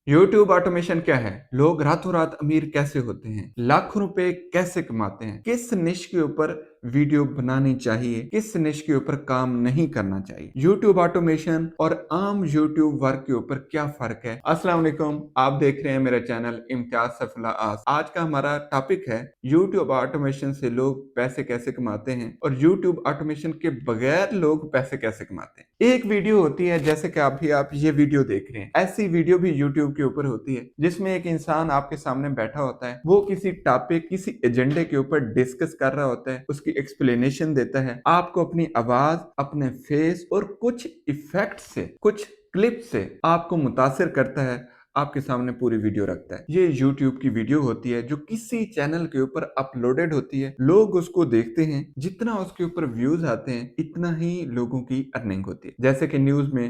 YouTube automation क्या है? लोग रातों रात अमीर कैसे होते हैं? लाखों रुपए कैसे कमाते हैं? किस निश के ऊपर वीडियो बनानी चाहिए? किस निश के ऊपर काम नहीं करना चाहिए? यूट्यूब ऑटोमेशन और आम यूट्यूब वर्क के ऊपर क्या फर्क है? अस्सलाम वालेकुम, आप देख रहे हैं मेरा चैनल इम्तियाज सफला आज। आज का हमारा टॉपिक है यूट्यूब ऑटोमेशन से लोग पैसे कैसे कमाते हैं और यूट्यूब ऑटोमेशन के बगैर लोग पैसे कैसे कमाते हैं। एक वीडियो होती है जैसे कि अभी आप ये वीडियो देख रहे हैं, ऐसी वीडियो भी यूट्यूब के ऊपर होती है जिसमें एक इंसान आपके सामने बैठा होता है, वो किसी टॉपिक किसी एजेंडे के ऊपर डिस्कस कर रहा होता है, उसकी एक्सप्लेनेशन देता है, आपको अपनी आवाज, अपने फेस और कुछ इफेक्ट से, कुछ क्लिप से आपको मुतासिर करता है, आपके सामने पूरी वीडियो रखता है। ये YouTube की वीडियो होती है जो किसी चैनल के ऊपर अपलोडेड होती है, लोग उसको देखते हैं, जितना उसके ऊपर व्यूज आते हैं इतना ही लोगों की अर्निंग होती है। जैसे कि न्यूज में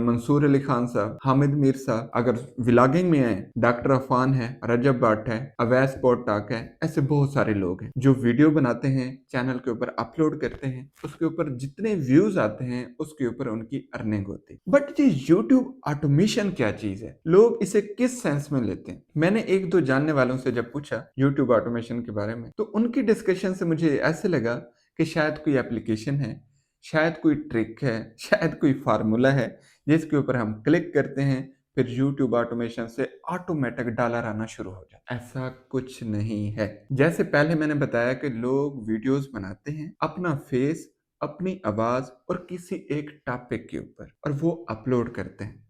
मंसूर अली खान साहब, हामिद मीर साहब, अगर व्लॉगिंग में आए, डॉक्टर अफान है, रजब भट्ट है, अवैस पोटाक है, ऐसे बहुत सारे लोग हैं जो वीडियो बनाते हैं, चैनल के ऊपर अपलोड करते हैं, उसके ऊपर जितने व्यूज आते हैं उसके ऊपर उनकी अर्निंग होती है। बट ये यूट्यूब ऑटोमेशन क्या चीज है, लोग इसे किस सेंस में लेते हैं? मैंने एक दो जानने वालों से जब पूछा यूट्यूब ऑटोमेशन के बारे में, तो उनकी डिस्कशन से मुझे ऐसे लगा कि शायद कोई एप्लीकेशन है, शायद कोई ट्रिक है, शायद कोई फार्मूला है जिसके ऊपर हम क्लिक करते हैं, फिर यूट्यूब ऑटोमेशन से ऑटोमेटिक डॉलर आना शुरू हो जाता है। ऐसा कुछ नहीं है। जैसे पहले मैंने बताया कि लोग वीडियोस बनाते हैं, अपना फेस, अपनी आवाज और किसी एक टॉपिक के ऊपर, और वो अपलोड करते हैं,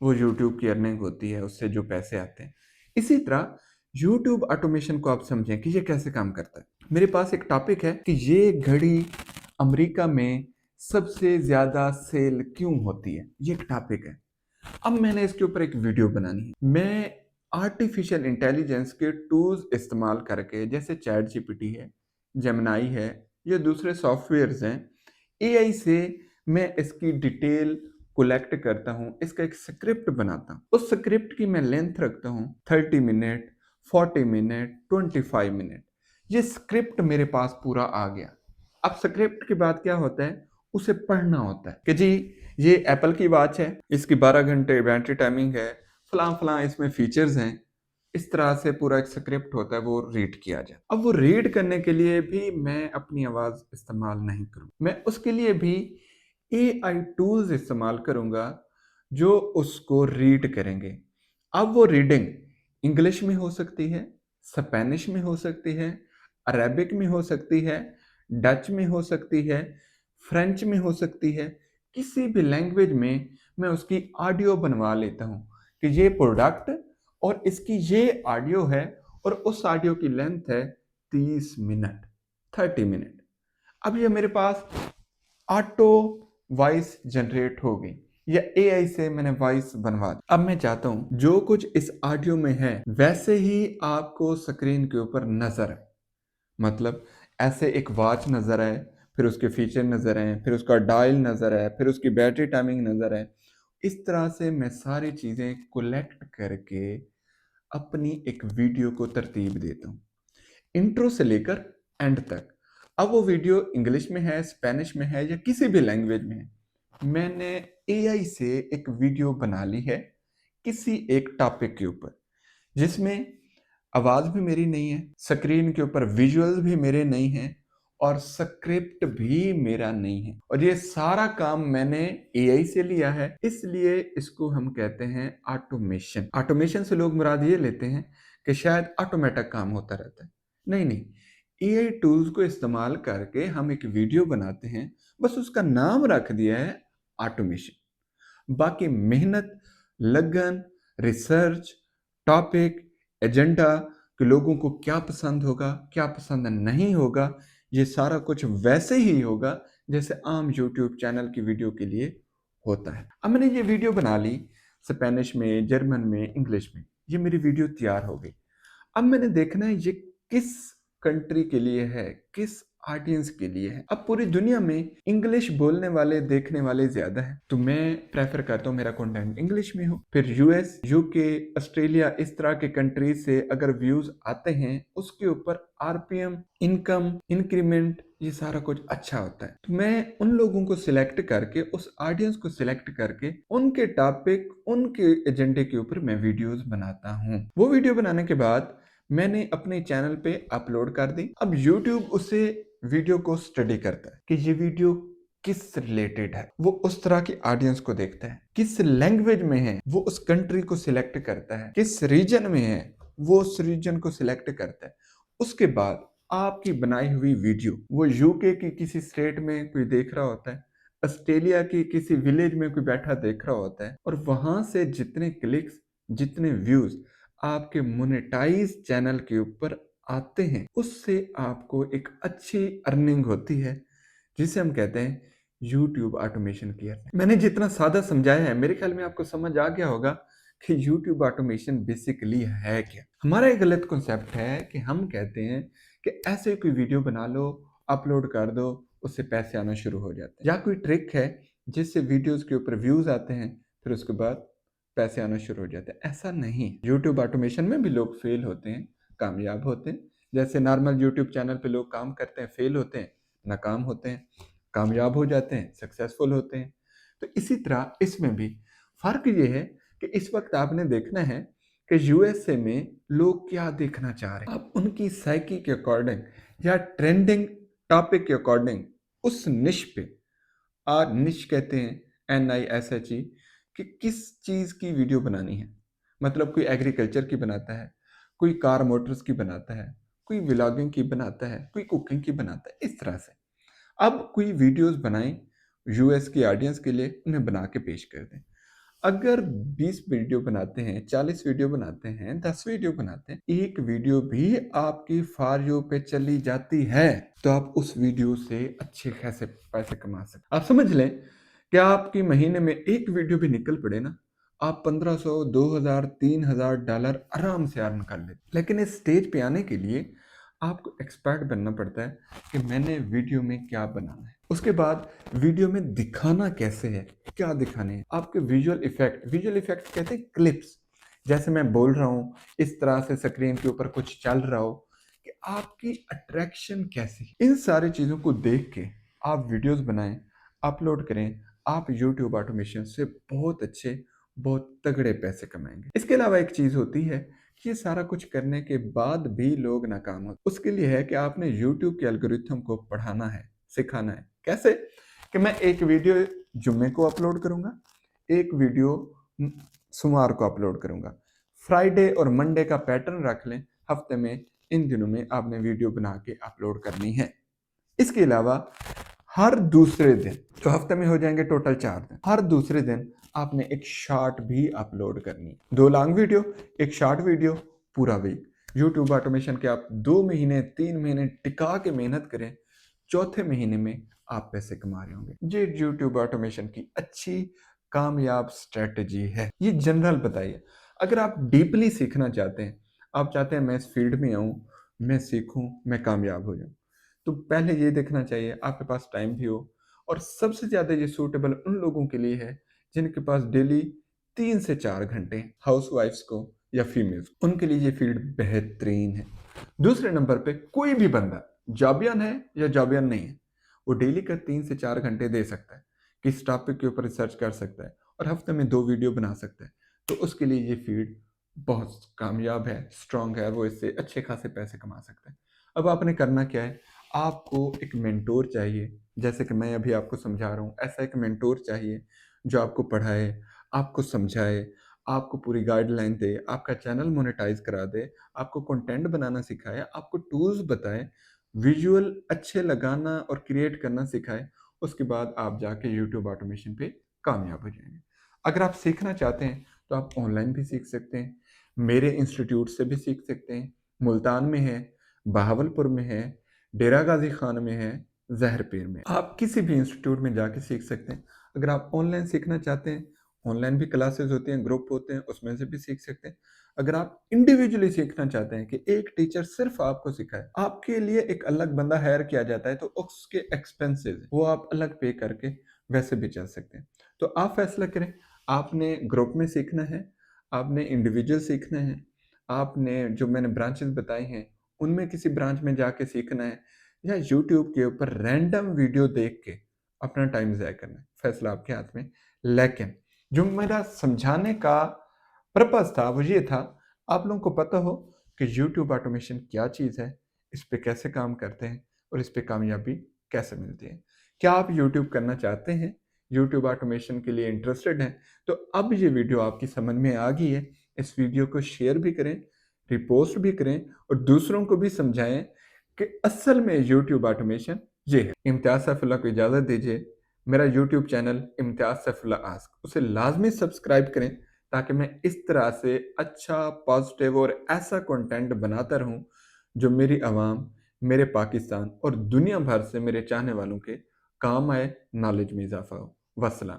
वो यूट्यूब की अर्निंग होती है, उससे जो पैसे आते हैं। इसी तरह यूट्यूब ऑटोमेशन को आप समझें कि ये कैसे काम करता है। मेरे पास एक टॉपिक है कि ये घड़ी अमेरिका में सबसे ज्यादा सेल क्यों होती है, ये एक टॉपिक है। अब मैंने इसके ऊपर एक वीडियो बनानी है। मैं आर्टिफिशियल इंटेलिजेंस के टूल्स इस्तेमाल करके, जैसे चैट जीपीटी है, जेमिनाई है, या दूसरे सॉफ्टवेयर्स हैं, एआई से मैं इसकी डिटेल कलेक्ट करता हूँ, इसका एक स्क्रिप्ट बनाता हूँ। उस स्क्रिप्ट की मैं लेंथ रखता हूँ 30 मिनट, 40 मिनट, 25 मिनट। ये स्क्रिप्ट मेरे पास पूरा आ गया। अब स्क्रिप्ट के बाद क्या होता है, उसे पढ़ना होता है कि जी ये एप्पल की वॉच है, इसकी 12 घंटे बैटरी टाइमिंग है, फलां फलां इसमें फीचर्स हैं। इस तरह से पूरा एक स्क्रिप्ट होता है, वो रीड किया जाए। अब वो रीड करने के लिए भी मैं अपनी आवाज इस्तेमाल नहीं करूँ, मैं उसके लिए भी एआई टूल्स इस्तेमाल करूंगा जो उसको रीड करेंगे। अब वो रीडिंग इंग्लिश में हो सकती है, स्पेनिश में हो सकती है, अरेबिक में हो सकती है, डच में हो सकती है, फ्रेंच में हो सकती है, किसी भी लैंग्वेज में मैं उसकी ऑडियो बनवा लेता हूँ कि ये प्रोडक्ट और इसकी ये ऑडियो है, और उस ऑडियो की लेंथ है 30 मिनट, 30 मिनट। अब ये मेरे पास ऑटो वॉइस जनरेट हो गई, या एआई से मैंने वॉइस बनवा दी। अब मैं चाहता हूं जो कुछ इस ऑडियो में है वैसे ही आपको स्क्रीन के ऊपर नजर आए। मतलब ऐसे एक वॉच नजर आए, फिर उसके फीचर नजर आए, फिर उसका डायल नजर आए, फिर उसकी बैटरी टाइमिंग नजर आए। इस तरह से मैं सारी चीजें कलेक्ट करके अपनी एक वीडियो को तरतीब देता हूँ, इंट्रो से लेकर एंड तक। अब वो वीडियो इंग्लिश में है, स्पेनिश में है, या किसी भी लैंग्वेज में है, मैंने एआई से एक वीडियो बना ली है किसी एक टॉपिक के ऊपर, जिसमें आवाज भी मेरी नहीं है, स्क्रीन के ऊपर विजुअल्स भी मेरे नहीं हैं, और स्क्रिप्ट भी मेरा नहीं है, और ये सारा काम मैंने एआई से लिया है। इसलिए इसको हम कहते हैं ऑटोमेशन। ऑटोमेशन से लोग मुराद ये लेते हैं कि शायद ऑटोमेटिक काम होता रहता है। नहीं नहीं, एआई टूल्स को इस्तेमाल करके हम एक वीडियो बनाते हैं, बस उसका नाम रख दिया है ऑटोमेशन। बाकी मेहनत, लगन, रिसर्च, टॉपिक, एजेंडा, कि लोगों को क्या पसंद होगा, क्या पसंद नहीं होगा, ये सारा कुछ वैसे ही होगा जैसे आम यूट्यूब चैनल की वीडियो के लिए होता है। अब मैंने ये वीडियो बना ली स्पेनिश में, जर्मन में, इंग्लिश में, ये मेरी वीडियो तैयार हो गई। अब मैंने देखना है ये किस कंट्री के लिए है, किस ऑडियंस के लिए है। अब पूरी दुनिया में इंग्लिश बोलने वाले देखने वाले ज्यादा हैं, तो मैं प्रेफर करता हूँ मेरा कंटेंट इंग्लिश में हो। फिर यूएस, यूके, ऑस्ट्रेलिया, इस तरह के कंट्रीज से अगर व्यूज आते हैं, उसके ऊपर आरपीएम, इनकम, इंक्रीमेंट, ये सारा कुछ अच्छा होता है। तो मैं उन लोगों को सिलेक्ट करके, उस ऑडियंस को सिलेक्ट करके, उनके टॉपिक, उनके एजेंडे के ऊपर मैं वीडियोस बनाता हूँ। वो वीडियो बनाने के बाद मैंने अपने चैनल पे अपलोड कर दी। अब YouTube उसे वीडियो को स्टडी करता है कि ये वीडियो किस रिलेटेड है, वो उस तरह की ऑडियंस को देखता है, किस लैंग्वेज में है वो उस कंट्री को सिलेक्ट करता है, किस रीजन में है वो उस रीजन को सिलेक्ट करता है। उसके बाद आपकी बनाई हुई वीडियो वो यूके की किसी स्टेट में कोई देख रहा होता है, ऑस्ट्रेलिया की किसी विलेज में कोई बैठा देख रहा होता है, और वहां से जितने क्लिक्स, जितने व्यूज आपके मोनेटाइज चैनल के ऊपर आते हैं, उससे आपको एक अच्छी अर्निंग होती है, जिसे हम कहते हैं YouTube ऑटोमेशन की अर्निंग। मैंने जितना सादा समझाया है, मेरे ख्याल में आपको समझ आ गया होगा कि YouTube ऑटोमेशन बेसिकली है क्या। हमारा एक गलत कॉन्सेप्ट है कि हम कहते हैं कि ऐसे कोई वीडियो बना लो, अपलोड कर दो, उससे पैसे आना शुरू हो जाते हैं, या कोई ट्रिक है जिससे वीडियोस के ऊपर व्यूज आते हैं, फिर उसके बाद पैसे आना शुरू हो जाते हैं। ऐसा नहीं। YouTube ऑटोमेशन में भी लोग फेल होते हैं, कामयाब होते हैं। जैसे नॉर्मल YouTube चैनल पे लोग काम करते हैं, फेल होते हैं, नाकाम होते हैं, कामयाब हो जाते हैं, सक्सेसफुल होते हैं। तो इसी तरह इसमें भी फर्क ये है कि इस वक्त आपने देखना है कि यूएसए में लोग क्या देखना चाह रहे हैं। आप उनकी साइकी के अकॉर्डिंग या ट्रेंडिंग टॉपिक के अकॉर्डिंग उस निश पे, निश कहते हैं NISHE, कि किस चीज़ की वीडियो बनानी है। मतलब कोई एग्रीकल्चर की बनाता है, कोई कार मोटर्स की बनाता है, कोई व्लॉगिंग की बनाता है, कोई कुकिंग की बनाता है, इस तरह से। अब कोई वीडियोस बनाएं यूएस की ऑडियंस के लिए, उन्हें बना के पेश कर दें। अगर 20 वीडियो बनाते हैं, 40 वीडियो बनाते हैं, 10 वीडियो बनाते हैं, एक वीडियो भी आपकी फॉर यू पे चली जाती है, तो आप उस वीडियो से अच्छे खासे पैसे कमा सकते। आप समझ लें कि आपकी महीने में एक वीडियो भी निकल पड़े ना, आप 1500, 2000, $3000 आराम से अर्न कर लेते। लेकिन इस स्टेज पे आने के लिए आपको एक्सपर्ट बनना पड़ता है कि मैंने वीडियो में क्या बनाना है। उसके बाद वीडियो में दिखाना कैसे है, क्या दिखाने हैं। आपके विजुअल इफेक्ट कहते हैं क्लिप्स। जैसे मैं बोल रहा हूँ, इस तरह से स्क्रीन के ऊपर कुछ चल रहा हो, कि आपकी अट्रैक्शन कैसी है। इन सारी चीज़ों को देख के आप वीडियोस बनाएं, अपलोड करें, आप YouTube ऑटोमेशन से बहुत अच्छे, बहुत तगड़े पैसे कमाएंगे। इसके अलावा एक चीज़ होती है कि ये सारा कुछ करने के बाद भी लोग नाकाम होते, उसके लिए है कि आपने YouTube के एल्गोरिथम को पढ़ाना है, सिखाना है। कैसे? कि मैं एक वीडियो जुम्मे को अपलोड करूंगा, एक वीडियो सोमवार को अपलोड करूंगा। फ्राइडे और मंडे का पैटर्न रख लें, हफ्ते में इन दिनों में आपने वीडियो बना के अपलोड करनी है। इसके अलावा हर दूसरे दिन, तो हफ्ते में हो जाएंगे टोटल 4 दिन, हर दूसरे दिन आपने एक शॉर्ट भी अपलोड करनी। 2 लॉन्ग वीडियो, एक शॉर्ट वीडियो, पूरा वीक। YouTube ऑटोमेशन के आप 2 महीने, 3 महीने टिका के मेहनत करें, चौथे महीने में आप पैसे कमा रहे होंगे। ये YouTube ऑटोमेशन की अच्छी कामयाब स्ट्रेटजी है। ये जनरल बताइए। अगर आप डीपली सीखना चाहते हैं, आप चाहते हैं मैं इस फील्ड में आऊं, मैं सीखूं, मैं कामयाब हो जाऊं, तो पहले ये देखना चाहिए आपके पास टाइम भी हो। और सबसे ज्यादा ये सूटेबल उन लोगों के लिए है जिनके पास डेली 3 से 4 घंटे, हाउस वाइफ्स को या फीमेल्स, उनके लिए ये फील्ड बेहतरीन है। दूसरे नंबर पे कोई भी बंदा जॉबियन है या जॉबियन नहीं है, वो डेली का 3 से 4 घंटे दे सकता है, किस टॉपिक के ऊपर रिसर्च कर सकता है, और हफ्ते में 2 वीडियो बना सकता है। तो उसके लिए ये फील्ड बहुत कामयाब है, स्ट्रांग है, वो इससे अच्छे खासे पैसे कमा सकता है। अब आपने करना क्या है, आपको एक मेंटोर चाहिए। जैसे कि मैं अभी आपको समझा रहा हूँ, ऐसा एक मेंटोर चाहिए जो आपको पढ़ाए, आपको समझाए, आपको पूरी गाइडलाइन दे, आपका चैनल मोनेटाइज करा दे, आपको कंटेंट बनाना सिखाए, आपको टूल्स बताए, विजुअल अच्छे लगाना और क्रिएट करना सिखाए। उसके बाद आप जाके यूट्यूब ऑटोमेशन पे कामयाब हो जाएंगे। अगर आप सीखना चाहते हैं तो आप ऑनलाइन भी सीख सकते हैं, मेरे इंस्टीट्यूट से भी सीख सकते हैं। मुल्तान में है, बहावलपुर में है, डेरा गाजी खान में है, जहर पीर में। आप किसी भी इंस्टीट्यूट में जाके सीख सकते हैं। अगर आप ऑनलाइन सीखना चाहते हैं, ऑन लाइन भी क्लासेस होती हैं, ग्रुप होते हैं, उसमें से भी सीख सकते हैं। अगर आप इंडिविजुअली सीखना चाहते हैं कि एक टीचर सिर्फ आपको सिखाए, आपके लिए एक अलग बंदा हायर किया जाता है, तो उसके एक्सपेंसेस वो आप अलग पे करके वैसे भी चल सकते हैं। तो आप फैसला करें, आपने ग्रुप में सीखना है, आपने इंडिविजुअल सीखना है, आपने जो मैंने ब्रांचेस बताए हैं, उनमें किसी ब्रांच में जाके सीखना है, या यूट्यूब के ऊपर रैंडम वीडियो देख के अपना टाइम ज़ाया करना है। फैसला आपके हाथ में। लेकिन जो मेरा समझाने का पर्पज़ था वो ये था, आप लोगों को पता हो कि यूट्यूब ऑटोमेशन क्या चीज़ है, इस पे कैसे काम करते हैं और इस पे कामयाबी कैसे मिलती है। क्या आप यूट्यूब करना चाहते हैं? यूट्यूब ऑटोमेशन के लिए इंटरेस्टेड हैं? तो अब ये वीडियो आपकी समझ में आ गई है। इस वीडियो को शेयर भी करें, रिपोस्ट भी करें और दूसरों को भी समझाएँ कि असल में यूट्यूब ऑटोमेशन ये है। इम्तियाज़ सैफुल्लाह को इजाज़त दीजिए। मेरा यूट्यूब चैनल इम्तियाज़ सैफुल्लाह आस्क, उसे लाज़मी सब्सक्राइब करें ताकि मैं इस तरह से अच्छा, पॉज़िटिव और ऐसा कंटेंट बनाता रहूँ, जो मेरी आवाम, मेरे पाकिस्तान और दुनिया भर से मेरे चाहने वालों के काम आए, नॉलेज में इज़ाफ़ा हो। वस्सलाम।